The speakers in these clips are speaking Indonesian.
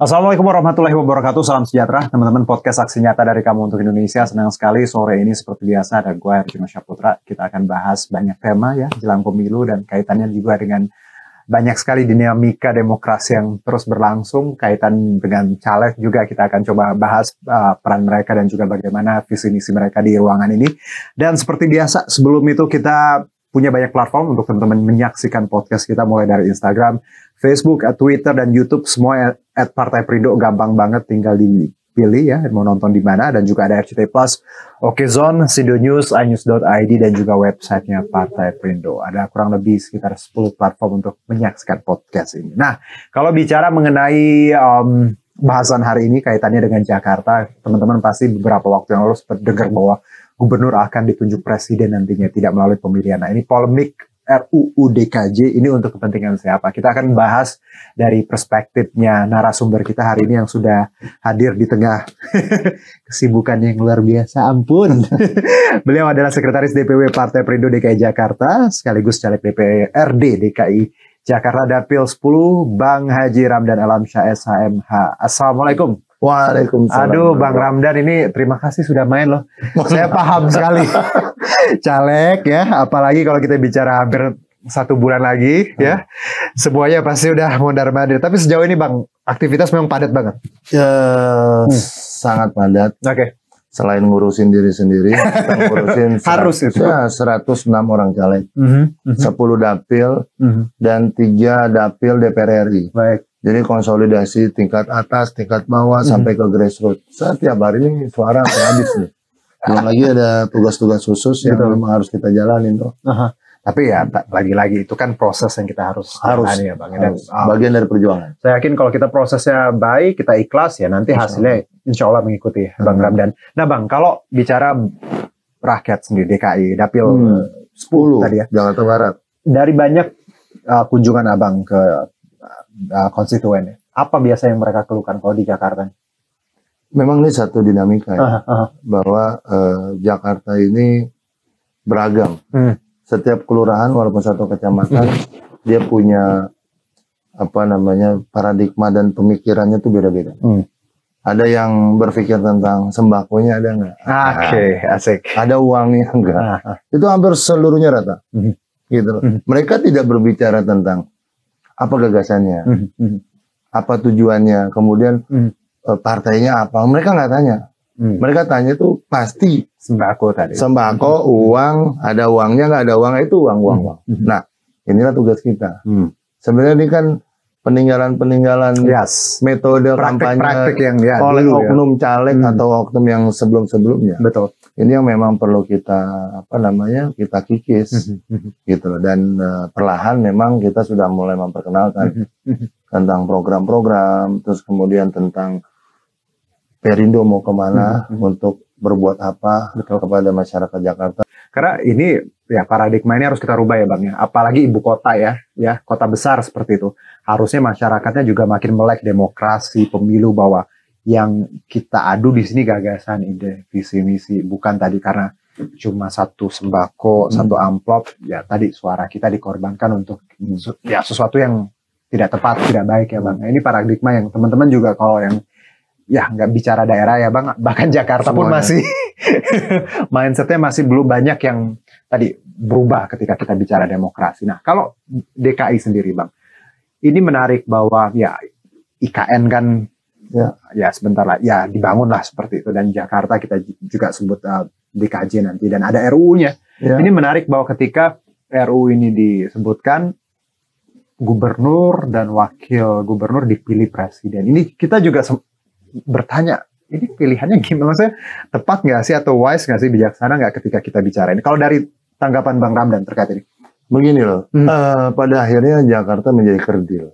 Assalamualaikum warahmatullahi wabarakatuh. Salam sejahtera teman-teman podcast Aksi Nyata dari Kamu untuk Indonesia. Senang sekali sore ini seperti biasa ada gue Arjuna Syaputra. Kita akan bahas banyak tema ya jelang pemilu dan kaitannya juga dengan banyak sekali dinamika demokrasi yang terus berlangsung. Kaitan dengan caleg juga kita akan coba bahas peran mereka dan juga bagaimana visi misi mereka di ruangan ini. Dan seperti biasa sebelum itu kita punya banyak platform untuk teman-teman menyaksikan podcast kita mulai dari Instagram, Facebook, Twitter, dan YouTube. Semua @Partai Perindo, gampang banget, tinggal dipilih ya mau nonton di mana. Dan juga ada RCTI Plus, Okezone, Sido News, iNews.id, dan juga websitenya Partai Perindo. Ada kurang lebih sekitar 10 platform untuk menyaksikan podcast ini. Nah, kalau bicara mengenai bahasan hari ini kaitannya dengan Jakarta, teman-teman pasti beberapa waktu yang lalu sempat dengar bahwa gubernur akan ditunjuk presiden nantinya tidak melalui pemilihan. Nah, ini polemik RUU DKJ ini untuk kepentingan siapa? Kita akan bahas dari perspektifnya narasumber kita hari ini yang sudah hadir di tengah kesibukan yang luar biasa. Ampun. Beliau adalah Sekretaris DPW Partai Perindo DKI Jakarta, sekaligus caleg DPRD DKI Jakarta Dapil 10, Bang Haji Ramdan Alamsyah SHMH. Assalamualaikum. Waalaikumsalam. Aduh, Bang Ramdan ini terima kasih sudah main loh. Saya paham sekali. Caleg ya, apalagi kalau kita bicara hampir 1 bulan lagi ya. Semuanya pasti udah mondar-mandir. Tapi sejauh ini Bang, aktivitas memang padat banget. Sangat padat. Oke. Selain ngurusin diri sendiri, kita ngurusin harus itu. 106 orang caleg, 10 dapil, dan 3 dapil DPR RI. Baik. Jadi konsolidasi tingkat atas, tingkat bawah, sampai ke grassroots. Setiap hari ini suara sampai habis nih. Belum lagi ada tugas-tugas khusus yang memang harus kita jalanin tuh. Tapi ya lagi-lagi itu kan proses yang kita harus jalani ya Bang. Dan, bagian dari perjuangan. Saya yakin kalau kita prosesnya baik, kita ikhlas ya nanti hasilnya insya Allah mengikuti Bang Ramdan. Nah Bang, kalau bicara rakyat sendiri DKI, Dapil 10 tadi ya. Jakarta Barat. Dari banyak kunjungan Abang ke konstituen, apa biasa yang mereka keluhkan kalau di Jakarta? Memang ini satu dinamika ya, bahwa Jakarta ini beragam. Setiap kelurahan walaupun satu kecamatan dia punya paradigma dan pemikirannya tuh beda-beda. Ada yang berpikir tentang sembakonya, ada nggak? Oke, asik. Ada uangnya enggak? Itu hampir seluruhnya rata. Gitu loh. Mereka tidak berbicara tentang apa gagasannya, apa tujuannya, kemudian partainya apa. Mereka nggak tanya. Mereka tanya itu pasti Sembako tadi. Sembako, uang, ada uangnya nggak ada uang, itu uang. Nah, inilah tugas kita. Sebenarnya ini kan peninggalan metode kampanye yang oleh oknum caleg atau oknum yang sebelum-sebelumnya. Betul. Ini yang memang perlu kita kita kikis gitu loh. Dan perlahan memang kita sudah mulai memperkenalkan tentang program-program, terus kemudian tentang Perindo mau kemana, untuk berbuat apa kepada masyarakat Jakarta. Karena ini ya paradigma ini harus kita rubah ya Bang ya. Apalagi ibu kota ya kota besar seperti itu. Harusnya masyarakatnya juga makin melek demokrasi, pemilu, bahwa yang kita adu di sini gagasan, ide, visi misi, bukan tadi karena cuma satu sembako, satu amplop, ya tadi suara kita dikorbankan untuk ya sesuatu yang tidak tepat, tidak baik ya Bang. Nah, ini paradigma yang teman-teman juga kalau yang nggak bicara daerah ya Bang, bahkan Jakarta pun masih mindsetnya masih belum banyak yang tadi berubah ketika kita bicara demokrasi. Nah, kalau DKI sendiri Bang, ini menarik bahwa ya IKN kan ya sebentar lah ya dibangun lah seperti itu, dan Jakarta kita juga sebut DKJ nanti, dan ada RUU-nya. Ini menarik bahwa ketika RUU ini disebutkan gubernur dan wakil gubernur dipilih presiden. Ini kita juga bertanya, ini pilihannya gimana? Maksudnya tepat nggak sih, atau wise nggak sih, bijaksana nggak ketika kita bicara ini? Kalau dari tanggapan Bang Ramdan terkait ini? Begini loh, pada akhirnya Jakarta menjadi kerdil.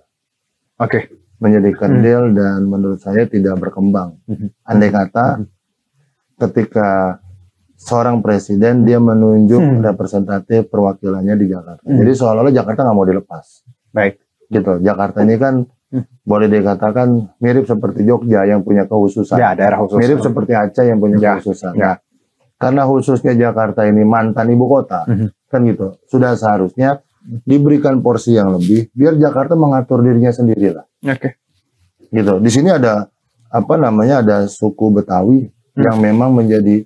Menjadi kerdil dan menurut saya tidak berkembang. Andai kata ketika seorang presiden dia menunjuk representatif perwakilannya di Jakarta. Jadi seolah-olah Jakarta nggak mau dilepas. Baik. Gitu. Jakarta ini kan boleh dikatakan mirip seperti Jogja yang punya kekhususan. Ya, daerah khusus. Mirip seperti Aceh yang punya kekhususan. Nah, karena khususnya Jakarta ini mantan ibu kota, kan gitu. Sudah seharusnya diberikan porsi yang lebih, biar Jakarta mengatur dirinya sendiri lah. Gitu. Di sini ada ada suku Betawi yang memang menjadi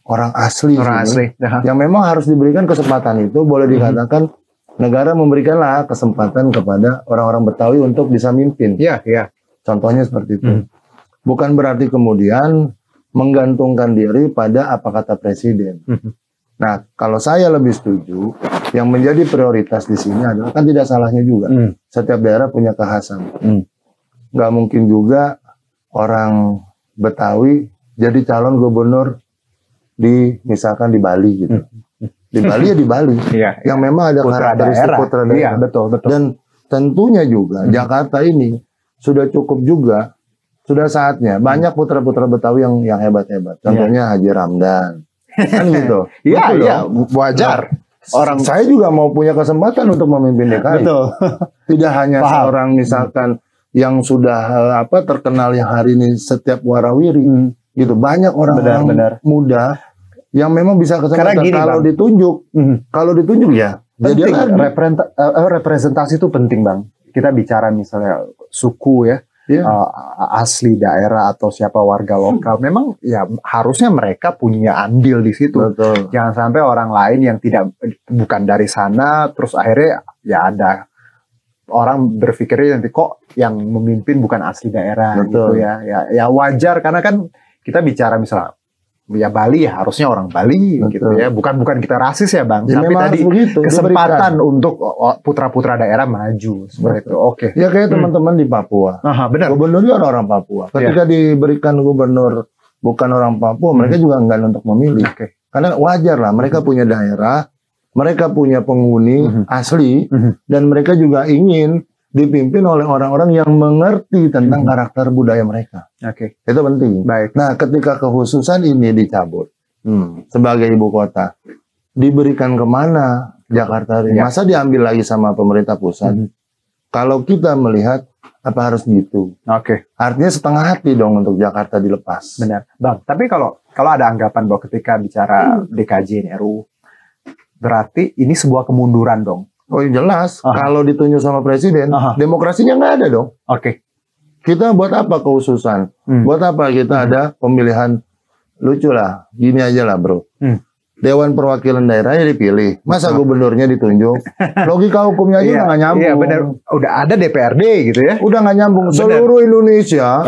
orang asli, yang memang harus diberikan kesempatan itu. Boleh dikatakan negara memberikanlah kesempatan kepada orang-orang Betawi untuk bisa mimpin. Contohnya seperti itu. Bukan berarti kemudian menggantungkan diri pada apa kata presiden. Nah, kalau saya lebih setuju, yang menjadi prioritas di sini adalah, kan tidak salahnya juga, setiap daerah punya kekhasan. Nggak mungkin juga orang Betawi jadi calon gubernur misalkan di Bali gitu. Di Bali ya di Bali, yang memang ada karakteristik putra daerah. Betul. Dan tentunya juga Jakarta ini sudah cukup juga, sudah saatnya banyak putra-putra Betawi yang hebat-hebat. Contohnya Haji Ramdan, kan gitu. Iya, wajar. Saya juga mau punya kesempatan untuk memimpin DKI. Betul. Tidak hanya seorang misalkan yang sudah terkenal yang hari ini setiap warawiri, gitu. Banyak orang-orang muda yang memang bisa kesempatan. Kalau ditunjuk ya. Jadi representasi itu penting, Bang. Kita bicara misalnya suku ya. Asli daerah atau siapa warga lokal, memang ya harusnya mereka punya andil di situ. Betul. Jangan sampai orang lain yang bukan dari sana, terus akhirnya ya ada orang berpikirnya nanti kok yang memimpin bukan asli daerah. Betul. Gitu ya. Ya wajar, karena kan kita bicara misalnya ya Bali ya harusnya orang Bali. Betul. Gitu ya. Bukan kita rasis ya, Bang. Ya, tapi tadi begitu, kesempatan untuk putra-putra daerah maju seperti itu. Oke. Ya kayak teman-teman di Papua. Benar. Gubernurnya orang Papua. Ketika diberikan gubernur bukan orang Papua, mereka juga enggan untuk memilih. Karena wajar lah, mereka punya daerah, mereka punya penghuni asli, dan mereka juga ingin dipimpin oleh orang-orang yang mengerti tentang karakter budaya mereka. Itu penting. Baik. Nah, ketika kekhususan ini dicabut sebagai ibu kota, diberikan kemana Jakarta ini? Masa diambil lagi sama pemerintah pusat? Kalau kita melihat apa harus gitu? Artinya setengah hati dong untuk Jakarta dilepas. Benar, Bang. Tapi kalau ada anggapan bahwa ketika bicara DKJ ini RUU, berarti ini sebuah kemunduran dong. Oh jelas, kalau ditunjuk sama presiden, demokrasinya nggak ada dong. Kita buat apa kekhususan? Buat apa kita ada pemilihan? Lucu lah, gini aja lah bro. Dewan Perwakilan Daerahnya dipilih, masa gubernurnya ditunjuk? Logika hukumnya aja nggak nyambung. Iya benar, udah ada DPRD gitu ya. Udah nggak nyambung. Seluruh Indonesia,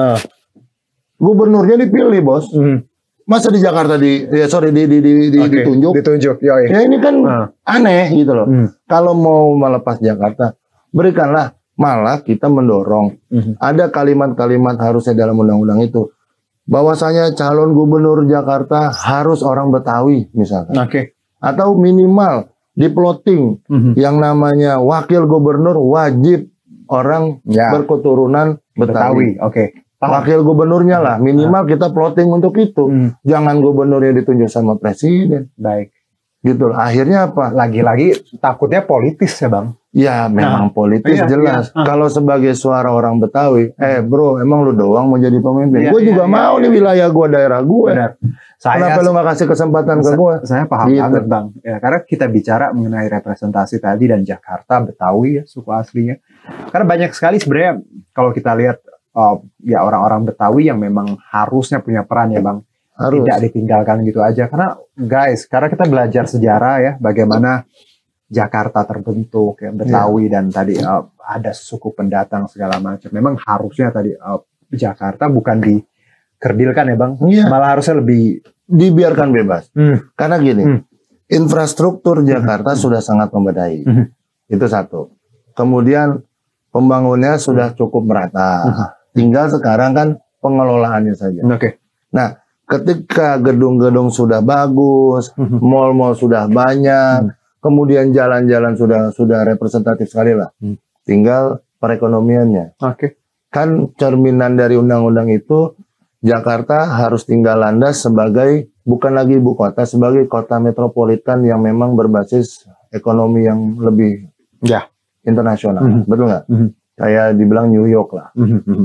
gubernurnya dipilih bos. Masa di Jakarta ditunjuk? Ya ini kan aneh gitu loh. Kalau mau melepas Jakarta, berikanlah. Malah kita mendorong. Ada kalimat-kalimat harusnya dalam undang-undang itu. Bahwasanya calon gubernur Jakarta harus orang Betawi misalkan. Atau minimal di plotting yang namanya wakil gubernur wajib orang berketurunan Betawi. Wakil gubernurnya lah, minimal kita plotting untuk itu. Jangan gubernurnya ditunjuk sama presiden. Baik. Gitu. Akhirnya apa? Lagi-lagi takutnya politis ya, Bang? Ya, memang politis jelas. Kalau sebagai suara orang Betawi, bro, emang lu doang mau jadi pemimpin? Gue juga mau nih wilayah gue, daerah gue. Kenapa lu gak kasih kesempatan ke gue? Saya paham banget, Bang. Ya, karena kita bicara mengenai representasi tadi dan Jakarta, Betawi ya, suku aslinya. Karena banyak sekali sebenarnya kalau kita lihat ya orang-orang Betawi yang memang harusnya punya peran ya, Bang. Tidak ditinggalkan gitu aja. Karena karena kita belajar sejarah ya, bagaimana Jakarta terbentuk ya, Betawi dan tadi ada suku pendatang segala macam. Memang harusnya tadi Jakarta bukan dikerdilkan ya, Bang. Malah harusnya lebih dibiarkan bebas. Karena gini, infrastruktur Jakarta sudah sangat memadai. Itu satu. Kemudian pembangunannya sudah cukup merata. Tinggal sekarang kan pengelolaannya saja. Nah, ketika gedung-gedung sudah bagus, mal-mal sudah banyak, kemudian jalan-jalan sudah representatif sekali lah. Tinggal perekonomiannya. Kan cerminan dari undang-undang itu, Jakarta harus tinggal landas sebagai, bukan lagi ibu kota, sebagai kota metropolitan yang memang berbasis ekonomi yang lebih internasional. Betul nggak? Kayak dibilang New York lah.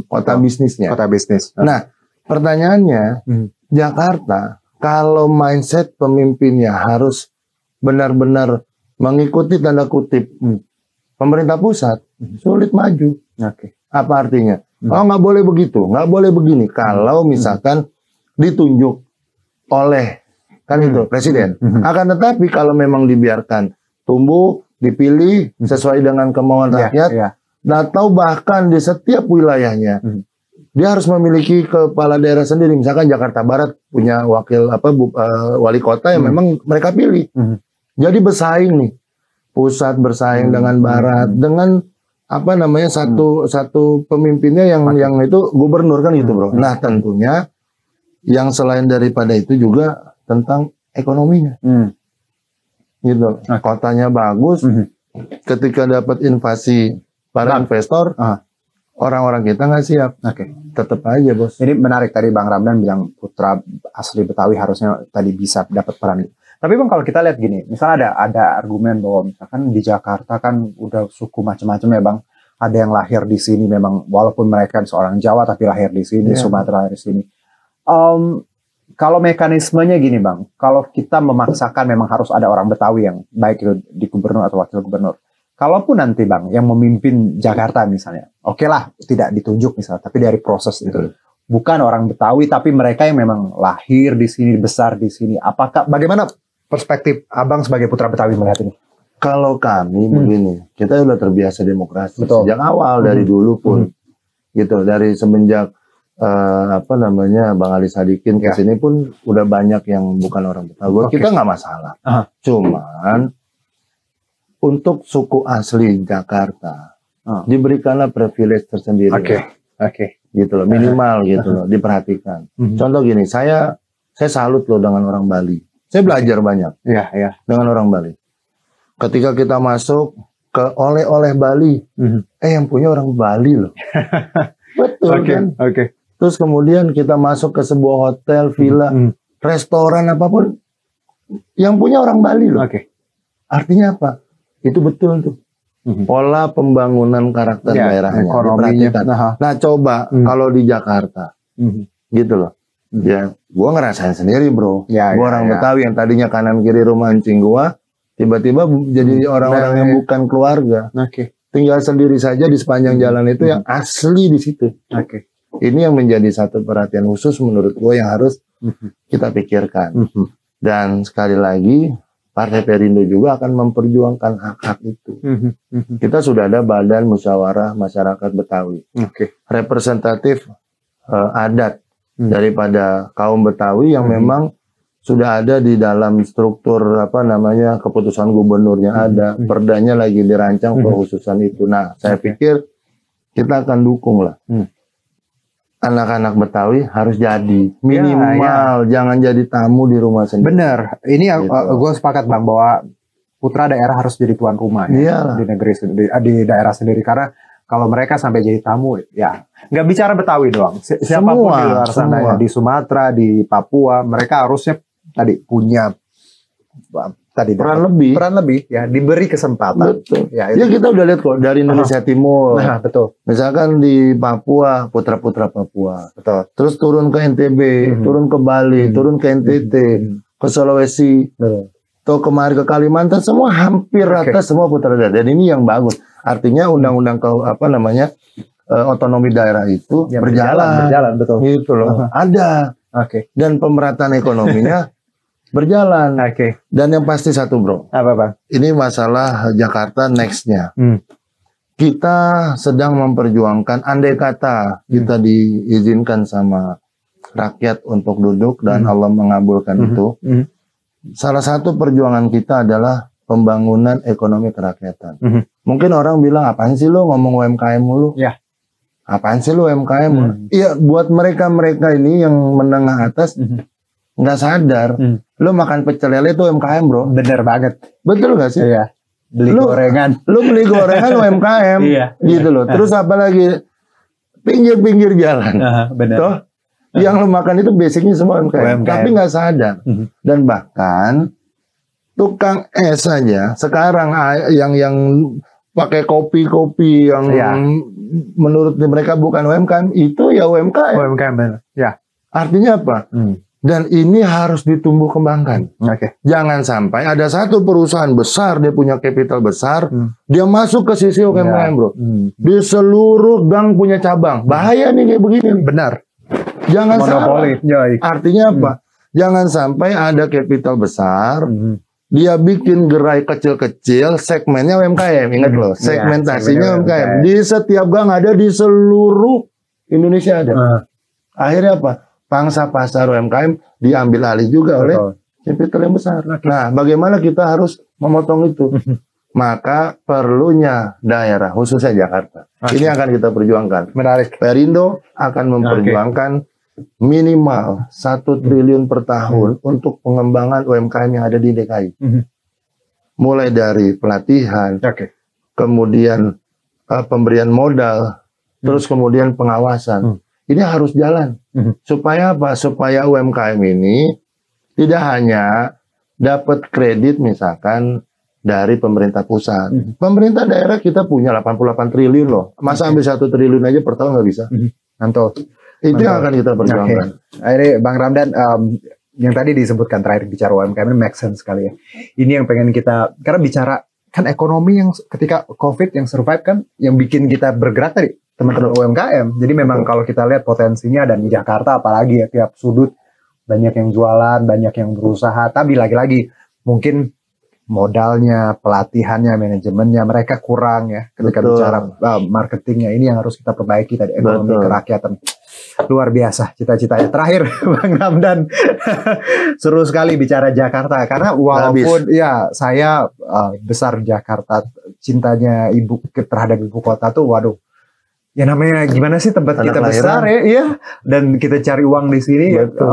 Kota bisnisnya. Kota bisnis. Nah, pertanyaannya, Jakarta, kalau mindset pemimpinnya harus benar-benar mengikuti tanda kutip pemerintah pusat, sulit maju. Apa artinya? Oh, nggak boleh begitu, nggak boleh begini. Kalau misalkan ditunjuk oleh kan itu presiden. Akan tetapi kalau memang dibiarkan tumbuh, dipilih sesuai dengan kemauan rakyat, atau bahkan di setiap wilayahnya, dia harus memiliki kepala daerah sendiri. Misalkan Jakarta Barat punya wakil wali kota yang memang mereka pilih. Jadi bersaing nih, pusat bersaing dengan barat, dengan apa namanya satu pemimpinnya yang itu gubernur kan gitu bro. Nah tentunya yang selain daripada itu juga tentang ekonominya, gitu. Kotanya bagus, ketika dapat invasi para investor, orang-orang kita nggak siap. Tetap aja bos. Ini menarik tadi Bang Ramdan bilang putra asli Betawi harusnya tadi bisa dapat peran. Tapi Bang kalau kita lihat gini, misalnya ada argumen bahwa misalkan di Jakarta kan udah suku macam-macam ya Bang. Ada yang lahir di sini memang walaupun mereka seorang Jawa tapi lahir di sini, Sumatera lahir di sini. Kalau mekanismenya gini Bang, kalau kita memaksakan memang harus ada orang Betawi yang baik itu di gubernur atau wakil gubernur. Kalaupun nanti Bang yang memimpin Jakarta misalnya, oke lah tidak ditunjuk misalnya, tapi dari proses itu bukan orang Betawi tapi mereka yang memang lahir di sini, besar di sini. Bagaimana perspektif Abang sebagai putra Betawi melihat ini? Kalau kami begini, kita sudah terbiasa demokrasi sejak awal dari dulu pun, gitu. Dari semenjak Bang Ali Sadikin ke sini pun udah banyak yang bukan orang Betawi. Kita nggak masalah. Cuman untuk suku asli Jakarta diberikanlah privilege tersendiri. Gitu loh, minimal gitu loh, diperhatikan. Contoh gini, saya salut loh dengan orang Bali. Saya belajar banyak dengan orang Bali. Ketika kita masuk ke oleh-oleh Bali, yang punya orang Bali loh. Betul kan? Terus kemudian kita masuk ke sebuah hotel, villa, restoran apapun, yang punya orang Bali loh. Artinya apa? Itu betul tuh. Pola pembangunan karakter daerahnya. Ekonominya. Nah coba kalau di Jakarta, gitu loh. Ya, gua ngerasain sendiri bro. Gua orang Betawi yang tadinya kanan kiri rumah encing gua, tiba-tiba jadi orang-orang yang bukan keluarga. Tinggal sendiri saja di sepanjang jalan itu yang asli di situ. Ini yang menjadi satu perhatian khusus menurut gua yang harus kita pikirkan. Dan sekali lagi, Partai Perindo juga akan memperjuangkan hak-hak itu. Kita sudah ada Badan Musyawarah Masyarakat Betawi, representatif adat daripada kaum Betawi yang memang sudah ada di dalam struktur keputusan gubernurnya ada, perdanya lagi dirancang kekhususan itu. Nah, saya pikir kita akan dukung lah. Anak-anak Betawi harus jadi minimal, jangan jadi tamu di rumah sendiri. Bener, ini gue sepakat Bang bahwa putra daerah harus jadi tuan rumah di negeri di daerah sendiri karena kalau mereka sampai jadi tamu, ya nggak bicara Betawi doang. Siapapun di luar sana, ya, di Sumatera, di Papua, mereka harusnya tadi punya peran lebih, ya diberi kesempatan. Betul. Ya kita udah lihat kok dari Indonesia Timur. Betul. Misalkan di Papua, putra-putra Papua. Betul. Terus turun ke NTB, turun ke Bali, turun ke NTT, ke Sulawesi. Atau kemarin ke Kalimantan, semua hampir rata semua putra daerah. Dan ini yang bagus. Artinya undang-undang otonomi daerah itu berjalan, betul. Gitu loh. Ada. Dan pemerataan ekonominya berjalan. Dan yang pasti satu bro. Apa Bang? Ini masalah Jakarta nextnya. Kita sedang memperjuangkan andai kata kita diizinkan sama rakyat untuk duduk dan Allah mengabulkan itu. Salah satu perjuangan kita adalah pembangunan ekonomi kerakyatan. Mungkin orang bilang, apaan sih lo ngomong UMKM mulu? Apaan sih lo UMKM? Iya, buat mereka-mereka ini yang menengah atas nggak sadar. Lo makan pecel lele itu UMKM bro. Bener banget. Betul nggak sih? Iya. Gorengan. Lo beli gorengan UMKM. Gitu loh. Terus apalagi pinggir-pinggir jalan. Bener. Toh, yang lo makan itu basicnya semua UMKM. Tapi nggak sadar. Dan bahkan tukang es saja sekarang yang pakai kopi-kopi yang menurut mereka bukan UMKM itu ya UMKM. UMKM bener. Ya. Artinya apa? Dan ini harus ditumbuh kembangkan. Jangan sampai ada satu perusahaan besar, dia punya kapital besar, dia masuk ke sisi UMKM, bro. Di seluruh bank punya cabang. Bahaya nih kayak begini. Benar. Jangan monopoli. Sampai. Artinya apa? Jangan sampai ada kapital besar, dia bikin gerai kecil-kecil, segmennya UMKM. Ingat loh, segmentasinya UMKM. Di setiap gang ada, di seluruh Indonesia ada. Akhirnya apa? Pangsa pasar UMKM diambil alih juga oleh capital yang besar. Nah, bagaimana kita harus memotong itu? Maka perlunya daerah, khususnya Jakarta. Ini akan kita perjuangkan. Menarik. Perindo akan memperjuangkan minimal 1 triliun per tahun untuk pengembangan UMKM yang ada di DKI. Mulai dari pelatihan, kemudian pemberian modal, terus kemudian pengawasan. Ini harus jalan. Supaya apa? Supaya UMKM ini tidak hanya dapat kredit misalkan dari pemerintah pusat. Pemerintah daerah kita punya 88 triliun loh. Masa ambil 1 triliun aja per tahun nggak bisa? Mantul. Itu yang akan kita perjuangkan. Akhirnya Bang Ramdan, yang tadi disebutkan terakhir bicara UMKM ini make sense sekali ya. Ini yang pengen kita, karena bicara kan ekonomi yang ketika COVID yang survive kan, yang bikin kita bergerak tadi teman-teman UMKM. Jadi memang kalau kita lihat potensinya, dan di Jakarta apalagi ya, tiap sudut banyak yang jualan, banyak yang berusaha. Tapi lagi-lagi mungkin modalnya, pelatihannya, manajemennya mereka kurang ya. Ketika bicara marketingnya, ini yang harus kita perbaiki tadi, ekonomi kerakyatan. Luar biasa cita-citanya. Terakhir Bang Ramdan, seru sekali bicara Jakarta karena walaupun ya saya besar Jakarta, cintanya terhadap ibu kota tuh waduh. Ya namanya gimana sih tempat kita besar ya, iya. Dan kita cari uang di sini.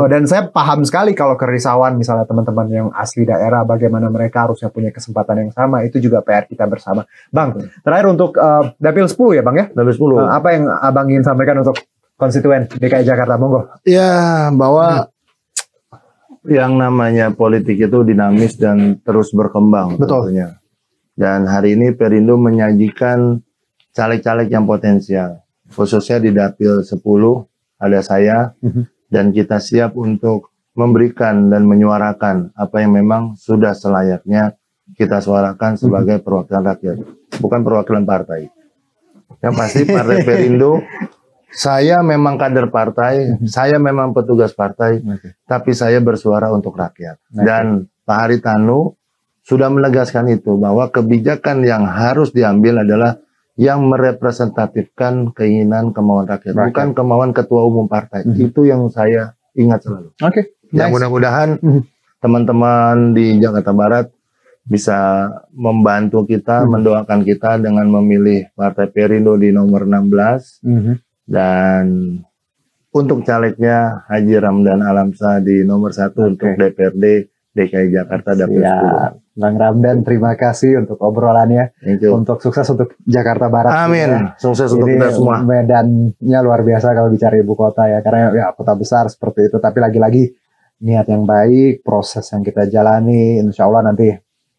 Dan saya paham sekali kalau kerisauan misalnya teman-teman yang asli daerah, bagaimana mereka harusnya punya kesempatan yang sama. Itu juga PR kita bersama. Bang, terakhir untuk Dapil 10 ya Bang ya? Dapil 10. Apa yang Abang ingin sampaikan untuk konstituen DKI Jakarta? Monggo. Ya, bahwa yang namanya politik itu dinamis dan terus berkembang. Betul. Tentunya. Dan hari ini Perindo menyajikan caleg-caleg yang potensial, khususnya di Dapil 10 ada saya, dan kita siap untuk memberikan dan menyuarakan apa yang memang sudah selayaknya kita suarakan sebagai perwakilan rakyat, bukan perwakilan partai. Yang pasti Partai Perindo, saya memang kader partai, saya memang petugas partai, tapi saya bersuara untuk rakyat. Dan Pak Haritanu sudah menegaskan itu, bahwa kebijakan yang harus diambil adalah yang merepresentatifkan keinginan kemauan rakyat, bukan kemauan ketua umum partai. Itu yang saya ingat selalu. Yang mudah-mudahan teman-teman di Jakarta Barat bisa membantu kita, mendoakan kita dengan memilih Partai Perindo di nomor 16, dan untuk calegnya Haji Ramdan Alamsa di nomor 1 untuk DPRD DKI Jakarta Dapil 10. Bang Ramdan, terima kasih untuk obrolannya. Untuk sukses untuk Jakarta Barat. Amin. Ya. Sukses untuk kita semua. Medannya luar biasa kalau bicara ibu kota ya. Karena ya kota besar seperti itu. Tapi lagi-lagi niat yang baik, proses yang kita jalani, insya Allah nanti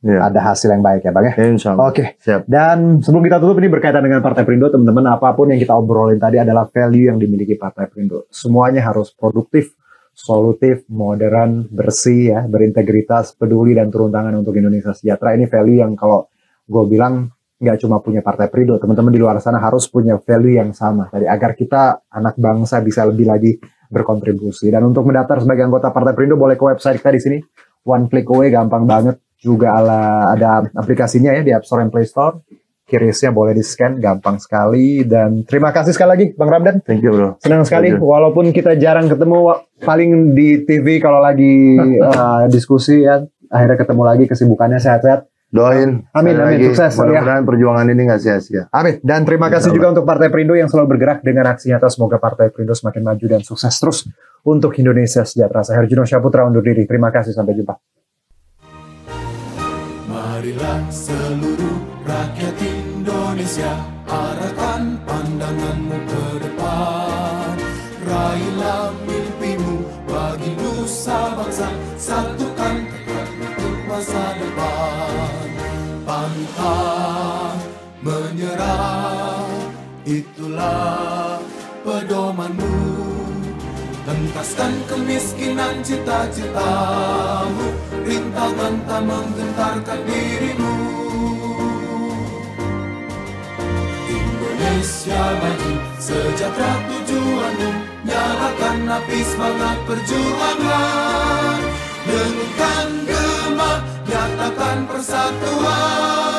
ada hasil yang baik ya Bang ya. Insya Allah. Siap. Dan sebelum kita tutup, ini berkaitan dengan Partai Perindo, teman-teman, apapun yang kita obrolin tadi adalah value yang dimiliki Partai Perindo. Semuanya harus produktif, solutif, modern, bersih ya, berintegritas, peduli, dan turun tangan untuk Indonesia sejahtera. Ini value yang kalau gue bilang nggak cuma punya Partai Perindo, teman-teman di luar sana harus punya value yang sama tadi, agar kita anak bangsa bisa lebih lagi berkontribusi. Dan untuk mendaftar sebagai anggota Partai Perindo boleh ke website kita di sini, one click away, gampang banget. Juga ada aplikasinya ya di App Store dan Play Store. Kirisnya boleh di-scan, gampang sekali. Dan terima kasih sekali lagi Bang Ramdan. Thank you bro. Senang sekali, walaupun kita jarang ketemu, paling di TV kalau lagi diskusi ya. Akhirnya ketemu lagi, kesibukannya sehat-sehat. Doain. Amin, sukses. Mudah-mudahan perjuangan ini nggak sia-sia. Amin. Dan terima kasih juga untuk Partai Perindo yang selalu bergerak dengan aksi nyata. Semoga Partai Perindo semakin maju dan sukses terus untuk Indonesia sejahtera. Saya Herjino Syaputra undur diri. Terima kasih, sampai jumpa. Marilah seluruh rakyat Indonesia, arahkan pandanganmu ke depan. Raihlah mimpimu bagi nusa bangsa, satukan tekad untuk masa depan. Pantang menyerah, itulah pedomanmu. Hentaskan kemiskinan cita-citamu, rintangan tak menggentarkan dirimu. Indonesia maju, sejahtera tujuanmu, nyalakan api semangat perjuangan. Dengunkan gema, nyatakan persatuan.